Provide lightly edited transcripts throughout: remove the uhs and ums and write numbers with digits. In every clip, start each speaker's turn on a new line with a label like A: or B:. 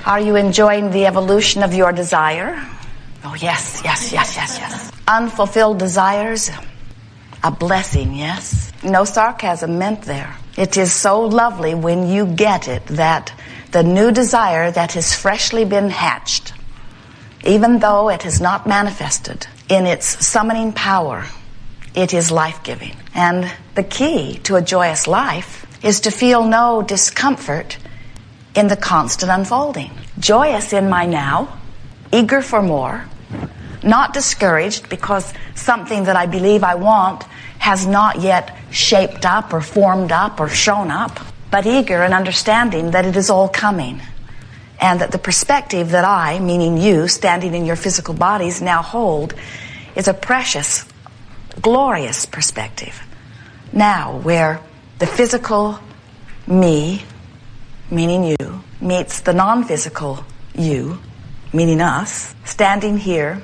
A: Are you enjoying the evolution of your desire? Oh, yes, yes, yes, yes, yes. Unfulfilled desires, a blessing, yes. No sarcasm meant there. It is so lovely when you get it that the new desire that has freshly been hatched, even though it has not manifested in its summoning power, it is life-giving. And the key to a joyous life is to feel no discomfort in the constant unfolding. Joyous in my now, eager for more, not discouraged because something that I believe I want has not yet shaped up or formed up or shown up, but eager and understanding that it is all coming, and that the perspective that I, meaning you, standing in your physical bodies, now hold is a precious, glorious perspective. Now, where the physical me, meaning you, meets the non-physical you, meaning us, standing here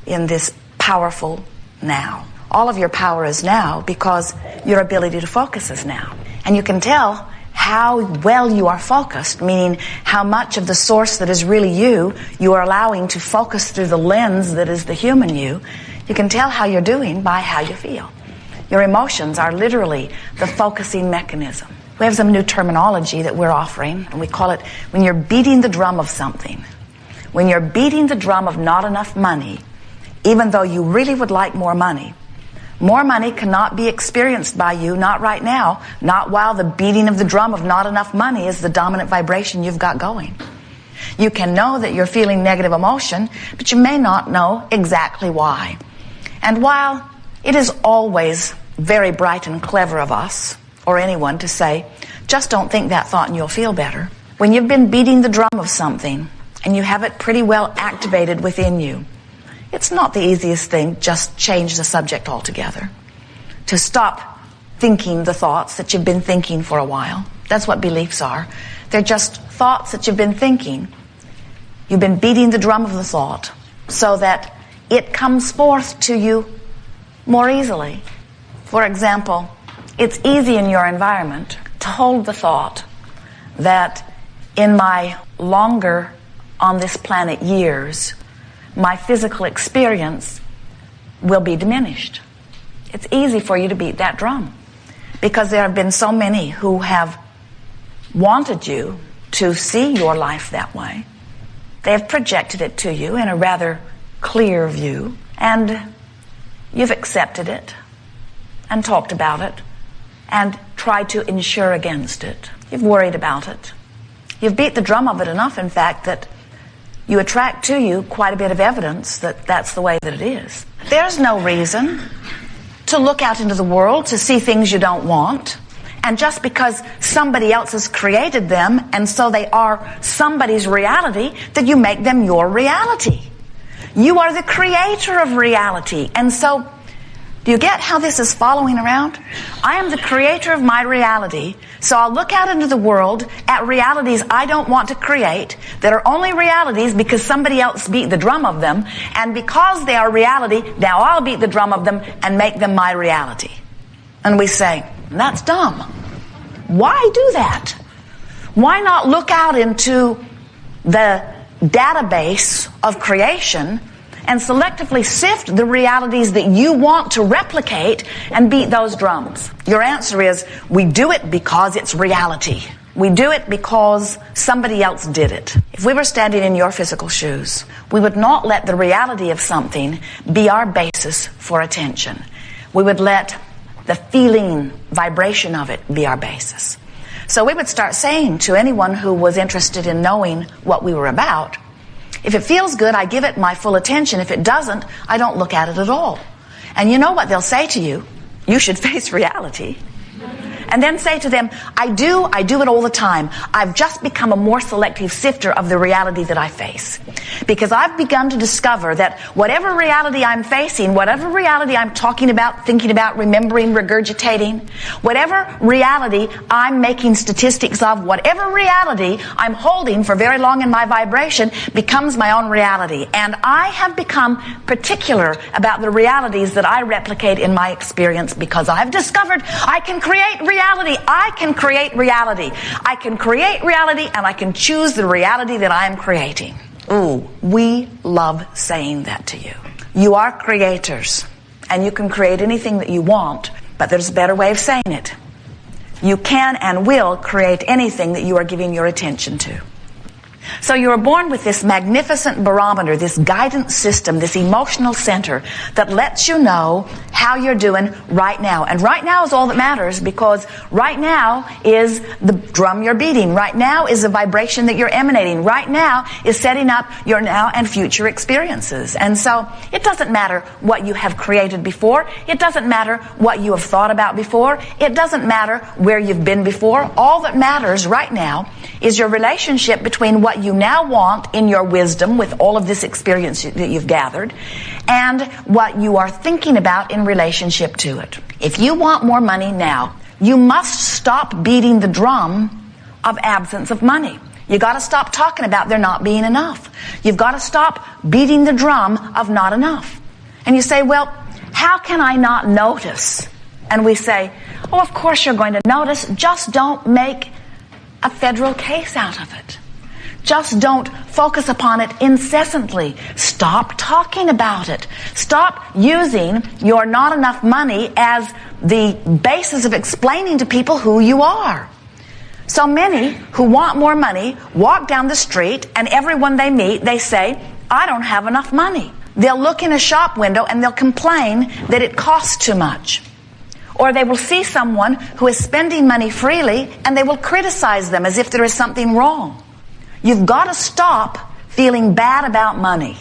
A: in this powerful now. All of your power is now because your ability to focus is now. And you can tell how well you are focused, meaning how much of the source that is really you are allowing to focus through the lens that is the human you. You can tell how you're doing by how you feel. Your emotions are literally the focusing mechanism. We have some new terminology that we're offering, and we call it when you're beating the drum of something. When you're beating the drum of not enough money, even though you really would like more money cannot be experienced by you, not right now, not while the beating of the drum of not enough money is the dominant vibration you've got going. You can know that you're feeling negative emotion, but you may not know exactly why. And while it is always very bright and clever of us, or anyone, to say, just don't think that thought and you'll feel better, when you've been beating the drum of something and you have it pretty well activated within you, it's not the easiest thing, just change the subject altogether. To stop thinking the thoughts that you've been thinking for a while. That's what beliefs are. They're just thoughts that you've been thinking. You've been beating the drum of the thought so that it comes forth to you more easily. For example, it's easy in your environment to hold the thought that in my longer on this planet years, my physical experience will be diminished. It's easy for you to beat that drum because there have been so many who have wanted you to see your life that way. They have projected it to you in a rather clear view, and you've accepted it and talked about it and tried to insure against it. You've worried about it. You've beat the drum of it enough, in fact, that you attract to you quite a bit of evidence that that's the way that it is. There's no reason to look out into the world to see things you don't want, and just because somebody else has created them and so they are somebody's reality, that you make them your reality. You are the creator of reality. And so, do you get how this is following around? I am the creator of my reality, so I'll look out into the world at realities I don't want to create that are only realities because somebody else beat the drum of them, and because they are reality, now I'll beat the drum of them and make them my reality. And we say, that's dumb. Why do that? Why not look out into the database of creation and selectively sift the realities that you want to replicate and beat those drums? Your answer is, we do it because it's reality. We do it because somebody else did it. If we were standing in your physical shoes, we would not let the reality of something be our basis for attention. We would let the feeling, vibration of it be our basis. So we would start saying to anyone who was interested in knowing what we were about, if it feels good, I give it my full attention. If it doesn't, I don't look at it at all. And you know what they'll say to you? You should face reality. And then say to them, I do it all the time. I've just become a more selective sifter of the reality that I face. Because I've begun to discover that whatever reality I'm facing, whatever reality I'm talking about, thinking about, remembering, regurgitating, whatever reality I'm making statistics of, whatever reality I'm holding for very long in my vibration becomes my own reality. And I have become particular about the realities that I replicate in my experience because I've discovered I can create reality reality. I can create reality. I can create reality, and I can choose the reality that I am creating. Ooh, we love saying that to you. You are creators, and you can create anything that you want, but there's a better way of saying it. You can and will create anything that you are giving your attention to. So you are born with this magnificent barometer, this guidance system, this emotional center that lets you know how you're doing right now. And right now is all that matters, because right now is the drum you're beating. Right now is the vibration that you're emanating. Right now is setting up your now and future experiences. And so it doesn't matter what you have created before. It doesn't matter what you have thought about before. It doesn't matter where you've been before. All that matters right now is your relationship between what you now want in your wisdom with all of this experience that you've gathered and what you are thinking about in relationship to it. If you want more money now, you must stop beating the drum of absence of money. You got to stop talking about there not being enough. You've got to stop beating the drum of not enough. And you say, well, how can I not notice? And we say, oh, of course you're going to notice. Just don't make a federal case out of it. Just don't focus upon it incessantly. Stop talking about it. Stop using your not enough money as the basis of explaining to people who you are. So many who want more money walk down the street, and everyone they meet, they say, I don't have enough money. They'll look in a shop window and they'll complain that it costs too much. Or they will see someone who is spending money freely and they will criticize them as if there is something wrong. You've got to stop feeling bad about money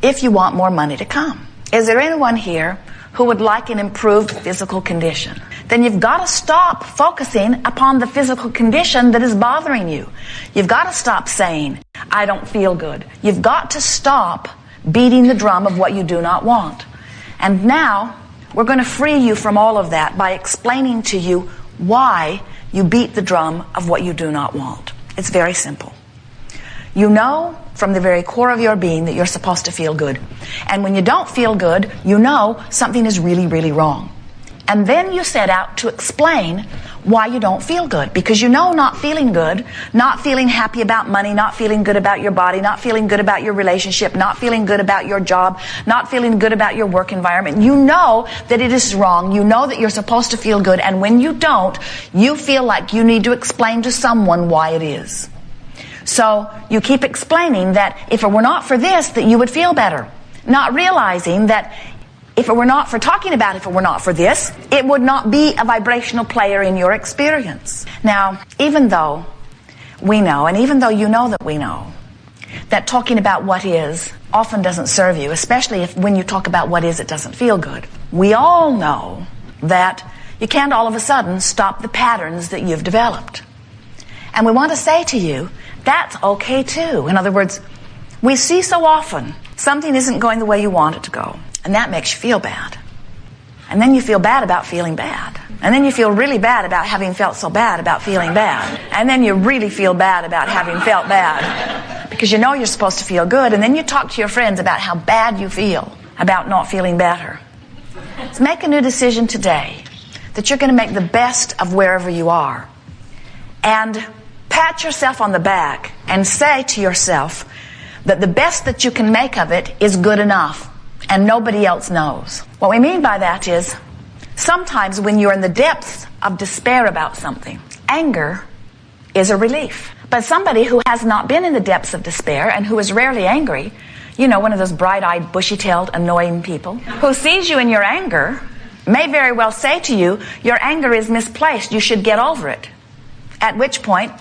A: if you want more money to come. Is there anyone here who would like an improved physical condition? Then you've got to stop focusing upon the physical condition that is bothering you. You've got to stop saying, I don't feel good. You've got to stop beating the drum of what you do not want. And now, we're going to free you from all of that by explaining to you why you beat the drum of what you do not want. It's very simple. You know from the very core of your being that you're supposed to feel good. And when you don't feel good, you know something is really, really wrong. And then you set out to explain why you don't feel good. Because you know not feeling good, not feeling happy about money, not feeling good about your body, not feeling good about your relationship, not feeling good about your job, not feeling good about your work environment. You know that it is wrong. You know that you're supposed to feel good. And when you don't, you feel like you need to explain to someone why it is. So you keep explaining that if it were not for this, that you would feel better. Not realizing that if it were not for talking about if it were not for this, it would not be a vibrational player in your experience. Now, even though we know, and even though you know that we know, that talking about what is often doesn't serve you, especially if when you talk about what is, it doesn't feel good. We all know that you can't all of a sudden stop the patterns that you've developed. And we want to say to you, that's okay too. In other words, we see so often something isn't going the way you want it to go. And that makes you feel bad. And then you feel bad about feeling bad. And then you feel really bad about having felt so bad about feeling bad. And then you really feel bad about having felt bad. Because you know you're supposed to feel good. And then you talk to your friends about how bad you feel about not feeling better. So make a new decision today that you're going to make the best of wherever you are. And pat yourself on the back and say to yourself that the best that you can make of it is good enough. And nobody else knows. What we mean by that is, sometimes when you're in the depths of despair about something, anger is a relief. But somebody who has not been in the depths of despair and who is rarely angry, you know, one of those bright-eyed, bushy-tailed, annoying people, who sees you in your anger, may very well say to you, your anger is misplaced, you should get over it. At which point,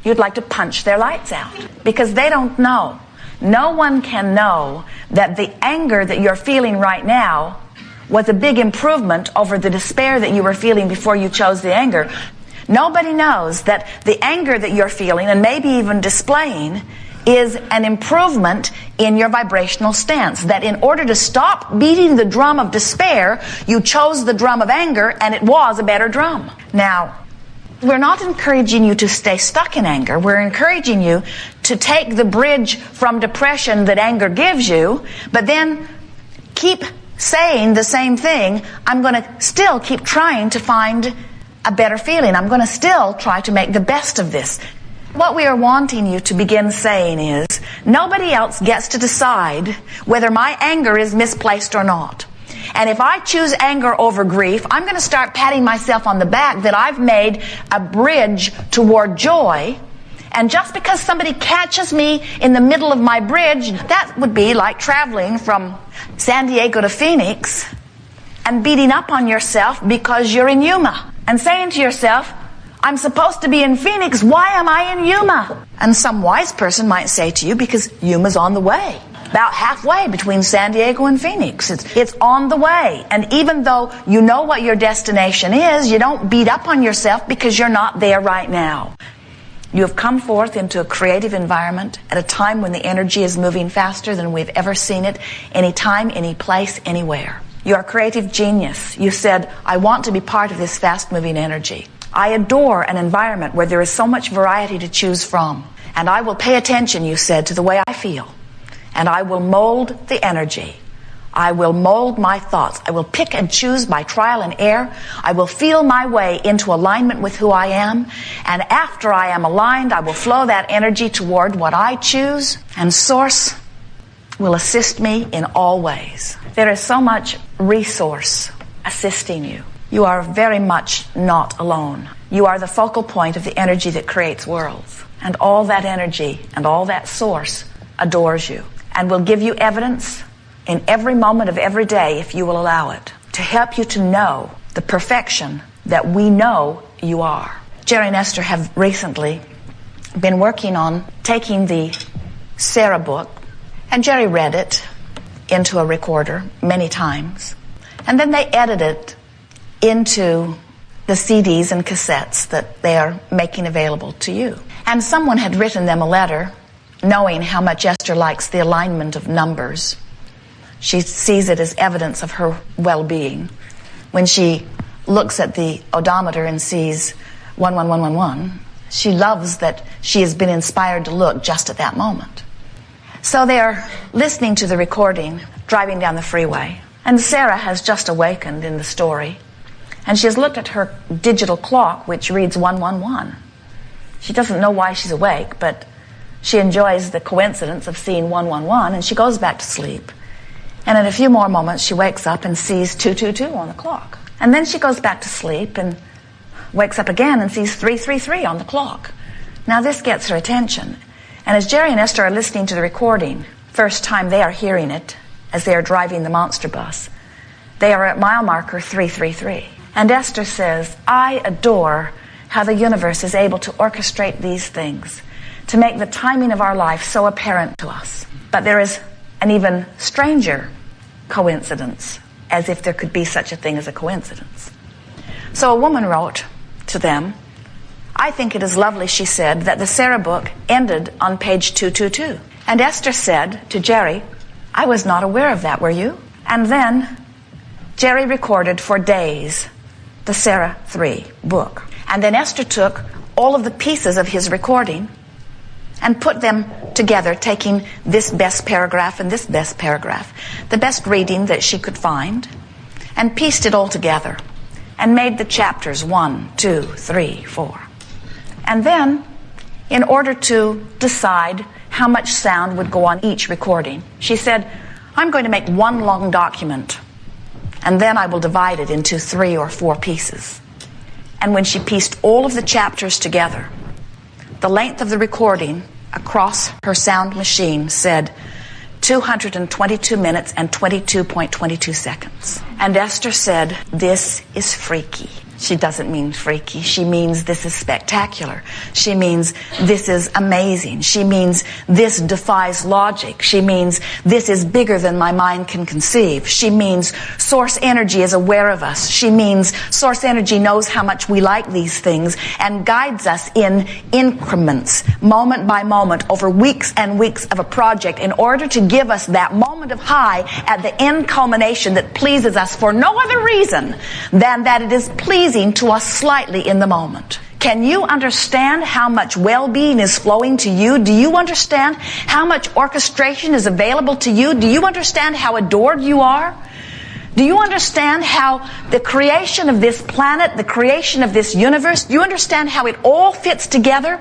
A: you'd like to punch their lights out. Because they don't know. No one can know that the anger that you're feeling right now was a big improvement over the despair that you were feeling before you chose the anger. Nobody knows that the anger that you're feeling, and maybe even displaying, is an improvement in your vibrational stance. That in order to stop beating the drum of despair, you chose the drum of anger, and it was a better drum. Now, we're not encouraging you to stay stuck in anger. We're encouraging you to take the bridge from depression that anger gives you, but then keep saying the same thing. I'm going to still keep trying to find a better feeling. I'm going to still try to make the best of this. What we are wanting you to begin saying is, nobody else gets to decide whether my anger is misplaced or not. And if I choose anger over grief, I'm going to start patting myself on the back that I've made a bridge toward joy. And just because somebody catches me in the middle of my bridge, that would be like traveling from San Diego to Phoenix and beating up on yourself because you're in Yuma. And saying to yourself, I'm supposed to be in Phoenix, why am I in Yuma? And some wise person might say to you, because Yuma's on the way. About halfway between San Diego and Phoenix. It's on the way. And even though you know what your destination is, you don't beat up on yourself because you're not there right now. You have come forth into a creative environment at a time when the energy is moving faster than we've ever seen it, any time, any place, anywhere. You're a creative genius. You said, I want to be part of this fast-moving energy. I adore an environment where there is so much variety to choose from. And I will pay attention, you said, to the way I feel. And I will mold the energy. I will mold my thoughts. I will pick and choose by trial and error. I will feel my way into alignment with who I am. And after I am aligned, I will flow that energy toward what I choose. And Source will assist me in all ways. There is so much resource assisting you. You are very much not alone. You are the focal point of the energy that creates worlds. And all that energy and all that source adores you and will give you evidence in every moment of every day, if you will allow it, to help you to know the perfection that we know you are. Jerry and Esther have recently been working on taking the Sarah book, and Jerry read it into a recorder many times, and then they edit it into the CDs and cassettes that they are making available to you. And someone had written them a letter knowing how much Esther likes the alignment of numbers. She sees it as evidence of her well-being. When she looks at the odometer and sees 11111, she loves that she has been inspired to look just at that moment. So they're listening to the recording, driving down the freeway, and Sarah has just awakened in the story, and she has looked at her digital clock, which reads 111. She doesn't know why she's awake, but she enjoys the coincidence of seeing 111, and she goes back to sleep. And in a few more moments, she wakes up and sees 222 on the clock. And then she goes back to sleep and wakes up again and sees 333 on the clock. Now this gets her attention. And as Jerry and Esther are listening to the recording, first time they are hearing it as they are driving the monster bus, they are at mile marker 333. And Esther says, I adore how the universe is able to orchestrate these things, to make the timing of our life so apparent to us. But there is an even stranger coincidence, as if there could be such a thing as a coincidence. So a woman wrote to them, I think it is lovely, she said, that the Sarah book ended on page 222. And Esther said to Jerry, I was not aware of that, were you? And then Jerry recorded for days the Sarah 3 book. And then Esther took all of the pieces of his recording and put them together, taking this best paragraph and this best paragraph, the best reading that she could find, and pieced it all together and made the chapters 1, 2, 3, 4. And then, in order to decide how much sound would go on each recording, she said, I'm going to make one long document, and then I will divide it into 3 or 4 pieces. And when she pieced all of the chapters together, the length of the recording across her sound machine said 222 minutes and 22.22 seconds. And Esther said, this is freaky. She doesn't mean freaky. She means this is spectacular. She means this is amazing. She means this defies logic. She means this is bigger than my mind can conceive. She means source energy is aware of us. She means source energy knows how much we like these things and guides us in increments, moment by moment, over weeks and weeks of a project in order to give us that moment of high at the end culmination that pleases us for no other reason than that it is pleasing to us slightly in the moment. Can you understand how much well-being is flowing to you? Do you understand how much orchestration is available to you? Do you understand how adored you are? Do you understand how the creation of this planet, the creation of this universe, do you understand how it all fits together